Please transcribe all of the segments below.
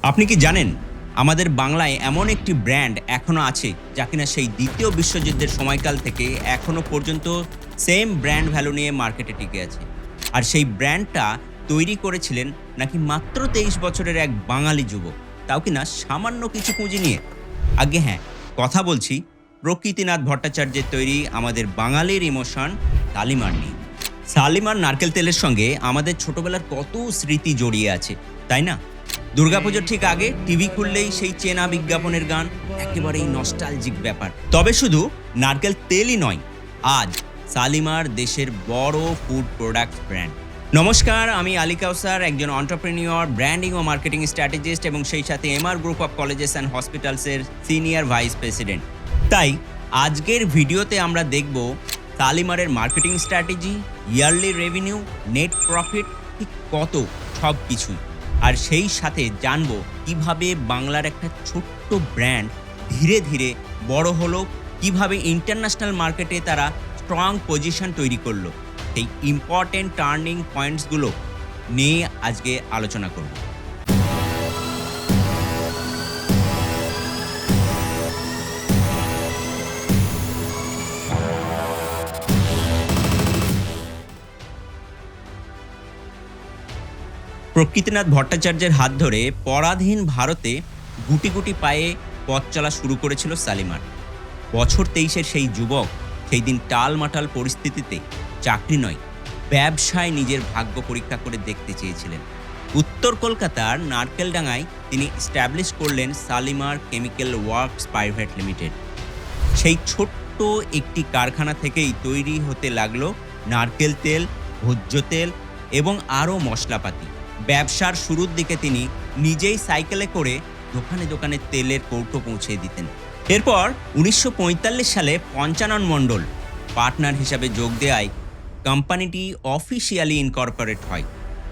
আপনি কি জানেন আমাদের বাংলায় এমন একটি ব্র্যান্ড এখনো আছে যা কিনা সেই দ্বিতীয় বিশ্বযুদ্ধের সময়কাল থেকে এখনো পর্যন্ত সেম ব্র্যান্ড ভ্যালু নিয়ে মার্কেটে টিকে আছে। আর সেই ব্র্যান্ডটা তৈরি করেছিলেন নাকি মাত্র ২৩ বছরের এক বাঙালি যুবক, তাও কিনা সামান্য কিছু পুঁজি নিয়ে। আগে হ্যাঁ, কথা বলছি প্রকৃতিনাথ ভট্টাচার্যের তৈরি আমাদের বাঙালির ইমোশন শালিমার নিয়ে। শালিমার নারকেল তেলের সঙ্গে আমাদের ছোটবেলার কত স্মৃতি জড়িয়ে আছে, তাই না? দুর্গাপুজোর ঠিক আগে টিভি খুললেই সেই চেনা বিজ্ঞাপনের গান, একেবারেই নস্টালজিক ব্যাপার। তবে শুধু নারকেল তেলই নয়, আজ শালিমার দেশের বড় ফুড প্রোডাক্ট ব্র্যান্ড। নমস্কার, আমি আলী কাউসার, একজন এন্টারপ্রেনিউর, ব্র্যান্ডিং ও মার্কেটিং স্ট্র্যাটেজিস্ট এবং সেই সাথে MR group of colleges and হসপিটালসের সিনিয়র ভাইস প্রেসিডেন্ট। তাই আজকের ভিডিওতে আমরা দেখব শালিমারের marketing strategy, yearly revenue, net profit, ঠিক কত সব কিছুই। আর সেই সাথে জানবো কিভাবে বাংলার একটা ছোট্ট ব্র্যান্ড ধীরে ধীরে বড় হলো, কিভাবে ইন্টারন্যাশনাল মার্কেটে তারা স্ট্রং পজিশন তৈরি করলো। সেই ইম্পর্টেন্ট টার্নিং পয়েন্টসগুলো নিয়ে আজকে আলোচনা করব। প্রকৃতিনাথ ভট্টাচার্যের হাত ধরে পরাধীন ভারতে গুটি গুটি পায়ে পথ চলা শুরু করেছিল শালিমার। বছর ২৩-এর সেই যুবক সেই দিন টালমাটাল পরিস্থিতিতে চাকরি নয়, ব্যবসায় নিজের ভাগ্য পরীক্ষা করে দেখতে চেয়েছিলেন। উত্তর কলকাতার নারকেলডাঙ্গায় তিনি এস্টাবলিশ করলেন Shalimar chemical works private limited. সেই ছোট্ট একটি কারখানা থেকেই তৈরি হতে লাগলো নারকেল তেল, ভোজ্য তেল এবং আরও মশলাপাতি। ব্যবসার শুরুর দিকে তিনি নিজেই সাইকেলে করে দোকানে দোকানে তেলের কৌটো পৌঁছে দিতেন। এরপর ১৯৪৫ সালে পঞ্চানন মণ্ডল পার্টনার হিসাবে যোগ দেওয়ায় কোম্পানিটি অফিসিয়ালি ইনকর্পোরেট হয়,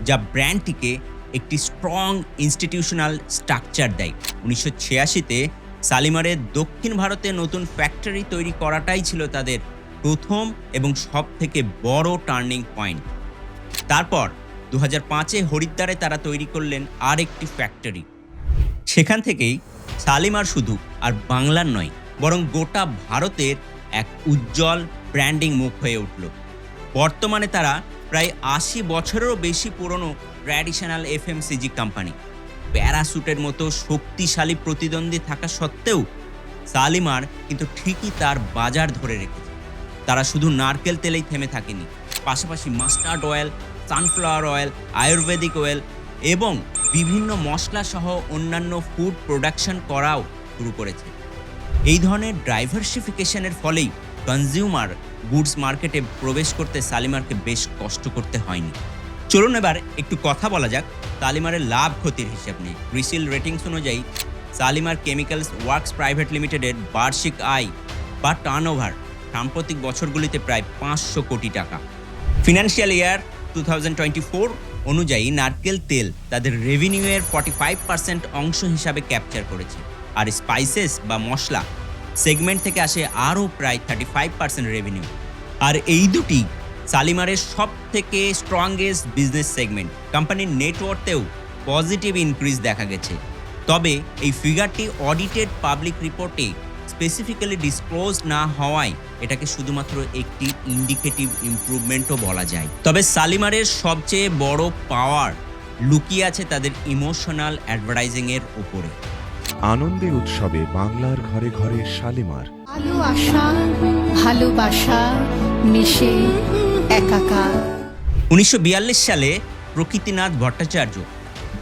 যা ব্র্যান্ডটিকে একটি স্ট্রং ইনস্টিটিউশনাল স্ট্রাকচার দেয়। ১৯৮৬-তে শালিমারের দক্ষিণ ভারতে নতুন ফ্যাক্টরি তৈরি করাটাই ছিল তাদের প্রথম এবং সব থেকে বড় টার্নিং পয়েন্ট। তারপর ২০০৫-এ হরিদ্বারে তারা তৈরি করলেন আর একটি ফ্যাক্টরি। সেখান থেকেই শালিমার শুধু আর বাংলার নয়, বরং গোটা ভারতের এক উজ্জ্বল ব্র্যান্ডিং মুখ হয়ে উঠল। বর্তমানে তারা প্রায় ৮০ বছরেরও বেশি পুরনো ট্র্যাডিশনাল এফএমসিজি কোম্পানি। প্যারাসুটের মতো শক্তিশালী প্রতিদ্বন্দ্বী থাকা সত্ত্বেও শালিমার কিন্তু ঠিকই তার বাজার ধরে রেখেছে। তারা শুধু নারকেল তেলেই থেমে থাকেনি, পাশাপাশি mustard oil, sunflower oil, Ayurvedic oil এবং বিভিন্ন মশলা সহ অন্যান্য ফুড প্রোডাকশন করাও শুরু করেছে। এই ধরনের ডাইভার্সিফিকেশনের ফলেই কনজিউমার গুডস মার্কেটে প্রবেশ করতে শালিমারকে বেশ কষ্ট করতে হয়নি। চলুন এবার একটু কথা বলা যাক শালিমারের লাভ ক্ষতির হিসাব নিয়ে। ক্রিসিল রেটিংস অনুযায়ী শালিমার কেমিক্যালস ওয়ার্কস প্রাইভেট লিমিটেডের বার্ষিক আয় বা টার্নওভার সাম্প্রতিক বছরগুলিতে প্রায় ৫০০ কোটি টাকা। ফিনান্সিয়াল ইয়ার 2024 অনুযায়ী নারকেল তেল তাদের রেভিনিউয়ের 45% অংশ হিসাবে ক্যাপচার করেছে, আর স্পাইসেস বা মশলা সেগমেন্ট থেকে আসে আরও প্রায় 35% রেভিনিউ। আর এই দুটি শালিমারের সব থেকে স্ট্রংগেস্ট বিজনেস সেগমেন্ট। কোম্পানির নেটওয়ার্থেও পজিটিভ ইনক্রিজ দেখা গেছে। তবে এই ফিগারটি অডিটেড পাবলিক রিপোর্টে স্পেসিফিক্যালি ডিসক্লোজ না হওয়ায় এটাকে শুধুমাত্র একটি ইন্ডিকেটিভ ইমপ্রুভমেন্টও বলা যায়। তবে শালিমারের সবচেয়ে বড় পাওয়ার লুকিয়ে আছে তাদের ইমোশনাল অ্যাডভার্টাইজিংয়ের উপরে। আনন্দের উৎসবে বাংলার ঘরে ঘরে শালিমার। আলো আশা ভালোবাসা মিশে একাকার। ১৯৪২ সালে প্রকৃতিনাথ ভট্টাচার্য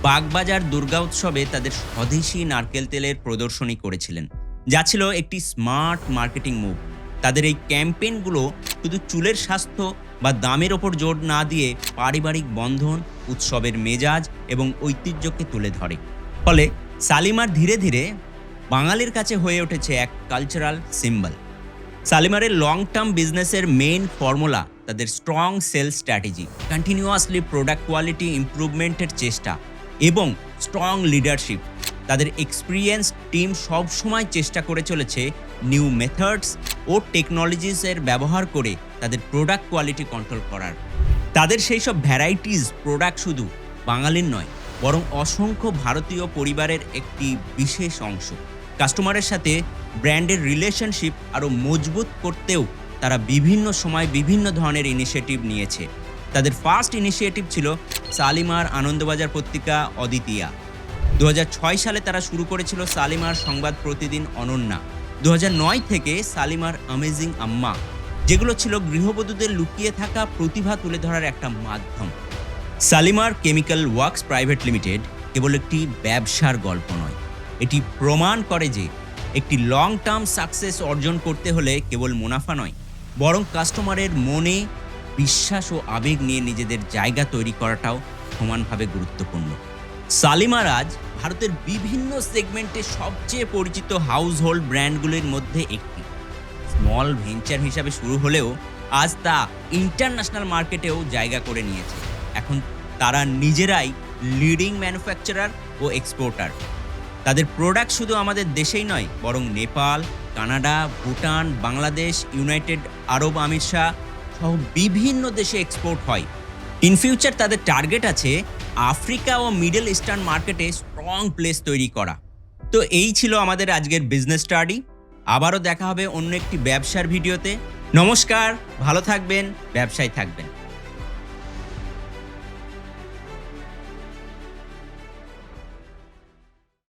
বাগবাজার দুর্গা উৎসবে তাদের স্বদেশী নারকেল তেলের প্রদর্শনী করেছিলেন, যা ছিল একটি স্মার্ট মার্কেটিং মুভ। তাদের এই ক্যাম্পেইনগুলো শুধু চুলের স্বাস্থ্য বা দামের ওপর জোর না দিয়ে পারিবারিক বন্ধন, উৎসবের মেজাজ এবং ঐতিহ্যকে তুলে ধরে। ফলে শালিমার ধীরে ধীরে বাঙালির কাছে হয়ে উঠেছে এক কালচারাল সিম্বল। শালিমারের লং টার্ম বিজনেসের মেইন ফর্মুলা তাদের strong sales strategy, continuously product quality ইমপ্রুভমেন্টের চেষ্টা এবং স্ট্রং লিডারশিপ। তাদের এক্সপিরিয়েন্স টিম সবসময় চেষ্টা করে চলেছে নিউ মেথডস ও টেকনোলজিসের ব্যবহার করে তাদের প্রোডাক্ট কোয়ালিটি কন্ট্রোল করার। তাদের সেই সব ভ্যারাইটিস প্রোডাক্ট শুধু বাঙালির নয়, বরং অসংখ্য ভারতীয় পরিবারের একটি বিশেষ অংশ। কাস্টমারের সাথে ব্র্যান্ডের রিলেশনশিপ আরও মজবুত করতেও তারা বিভিন্ন সময় বিভিন্ন ধরনের ইনিশিয়েটিভ নিয়েছে। তাদের ফার্স্ট ইনিশিয়েটিভ ছিল শালিমার আনন্দবাজার পত্রিকা অদ্বিতীয়া। 2006 সালে তারা শুরু করেছিল শালিমার সংবাদ প্রতিদিন অনন্যা। 2009 থেকে শালিমার অ্যামেজিং আম্মা, যেগুলো ছিল গৃহবধূদের লুকিয়ে থাকা প্রতিভা তুলে ধরার একটা মাধ্যম। Shalimar chemical works private limited কেবল একটি ব্যবসার গল্প নয়, এটি প্রমাণ করে যে একটি লং টার্ম সাকসেস অর্জন করতে হলে কেবল মুনাফা নয়, বরং কাস্টমারের মনে বিশ্বাস ও আবেগ নিয়ে নিজেদের জায়গা তৈরি করাটাও সমানভাবে গুরুত্বপূর্ণ। শালিমার আজ ভারতের বিভিন্ন সেগমেন্টে সবচেয়ে পরিচিত হাউসহোল্ড ব্র্যান্ডগুলির মধ্যে একটি। স্মল ভেঞ্চার হিসাবে শুরু হলেও আজ তা ইন্টারন্যাশনাল মার্কেটেও জায়গা করে নিয়েছে। এখন তারা নিজেরাই লিডিং ম্যানুফ্যাকচারার ও এক্সপোর্টার। তাদের প্রোডাক্ট শুধু আমাদের দেশেই নয়, বরং নেপাল, কানাডা, ভুটান, বাংলাদেশ, ইউনাইটেড আরব আমিরশাহ সহ বিভিন্ন দেশে এক্সপোর্ট হয়। ইন ফিউচার তাদের টার্গেট আছে আফ্রিকা ও মিডল ইস্টার্ন মার্কেটে স্ট্রং প্লেস তৈরি করা। তো এই ছিল আমাদের আজকের বিজনেস স্টাডি। আবারও দেখা হবে অন্য একটি ব্যবসার ভিডিওতে। নমস্কার, ভালো থাকবেন, ব্যবসায় থাকবেন।